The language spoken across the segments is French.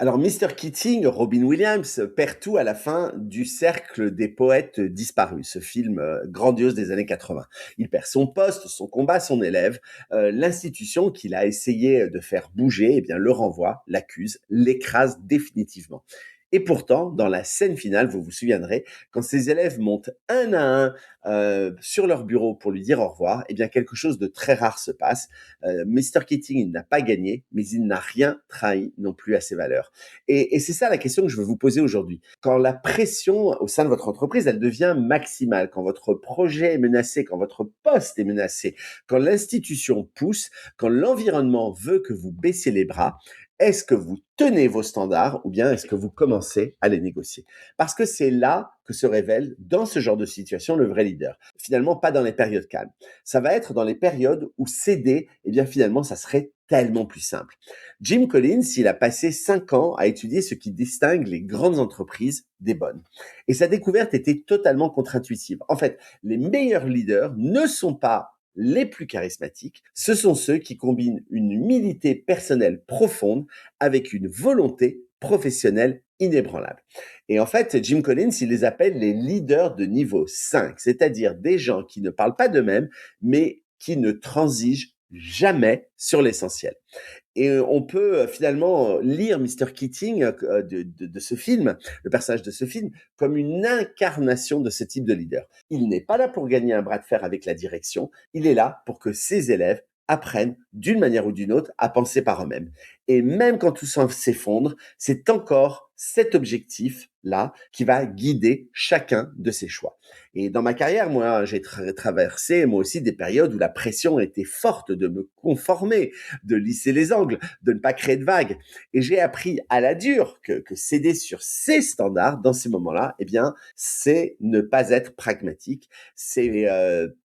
Alors, Mr. Keating, Robin Williams, perd tout à la fin du Cercle des poètes disparus, ce film grandiose des années 80. Il perd son poste, son combat, son élève. L'institution qu'il a essayé de faire bouger, eh bien, le renvoie, l'accuse, l'écrase définitivement. Et pourtant, dans la scène finale, vous vous souviendrez, quand ses élèves montent un à un sur leur bureau pour lui dire au revoir, eh bien quelque chose de très rare se passe. Mr. Keating, il n'a pas gagné, mais il n'a rien trahi non plus à ses valeurs. Et c'est ça la question que je veux vous poser aujourd'hui. Quand la pression au sein de votre entreprise, elle devient maximale, quand votre projet est menacé, quand votre poste est menacé, quand l'institution pousse, quand l'environnement veut que vous baissiez les bras, est-ce que vous tenez vos standards ou bien est-ce que vous commencez à les négocier? Parce que c'est là que se révèle, dans ce genre de situation, le vrai leader. Finalement, pas dans les périodes calmes. Ça va être dans les périodes où céder, eh bien finalement, ça serait tellement plus simple. Jim Collins, il a passé 5 ans à étudier ce qui distingue les grandes entreprises des bonnes. Et sa découverte était totalement contre-intuitive. En fait, les meilleurs leaders ne sont pas les plus charismatiques, ce sont ceux qui combinent une humilité personnelle profonde avec une volonté professionnelle inébranlable. Et en fait, Jim Collins, il les appelle les leaders de niveau 5, c'est-à-dire des gens qui ne parlent pas d'eux-mêmes, mais qui ne transigent jamais sur l'essentiel. Et on peut finalement lire Mr. Keating de ce film, le personnage de ce film, comme une incarnation de ce type de leader. Il n'est pas là pour gagner un bras de fer avec la direction, il est là pour que ses élèves apprennent d'une manière ou d'une autre à penser par eux-mêmes. Et même quand tout s'effondre, c'est encore cet objectif-là qui va guider chacun de ses choix. Et dans ma carrière, moi, j'ai traversé moi aussi des périodes où la pression était forte de me conformer, de lisser les angles, de ne pas créer de vagues. Et j'ai appris à la dure que céder sur ces standards dans ces moments-là, eh bien, c'est ne pas être pragmatique, c'est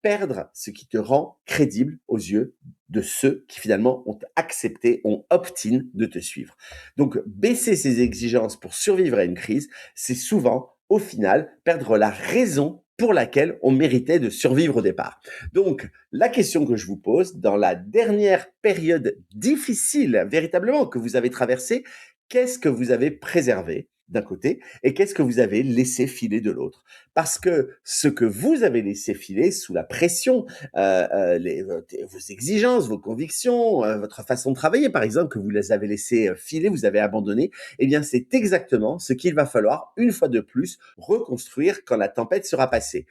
perdre ce qui te rend crédible aux yeux de ceux qui finalement ont accepté, ont opt-in de te suivre. Donc, baisser ses exigences pour survivre à une crise, c'est souvent, au final, perdre la raison pour laquelle on méritait de survivre au départ. Donc, la question que je vous pose, dans la dernière période difficile, véritablement, que vous avez traversée, qu'est-ce que vous avez préservé d'un côté et qu'est-ce que vous avez laissé filer de l'autre? Parce que ce que vous avez laissé filer sous la pression, vos exigences, vos convictions, votre façon de travailler, par exemple, que vous les avez laissé filer, vous avez abandonné, eh bien, c'est exactement ce qu'il va falloir, une fois de plus, reconstruire quand la tempête sera passée.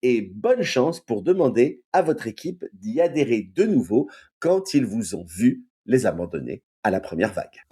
Et bonne chance pour demander à votre équipe d'y adhérer de nouveau quand ils vous ont vu les abandonner à la première vague.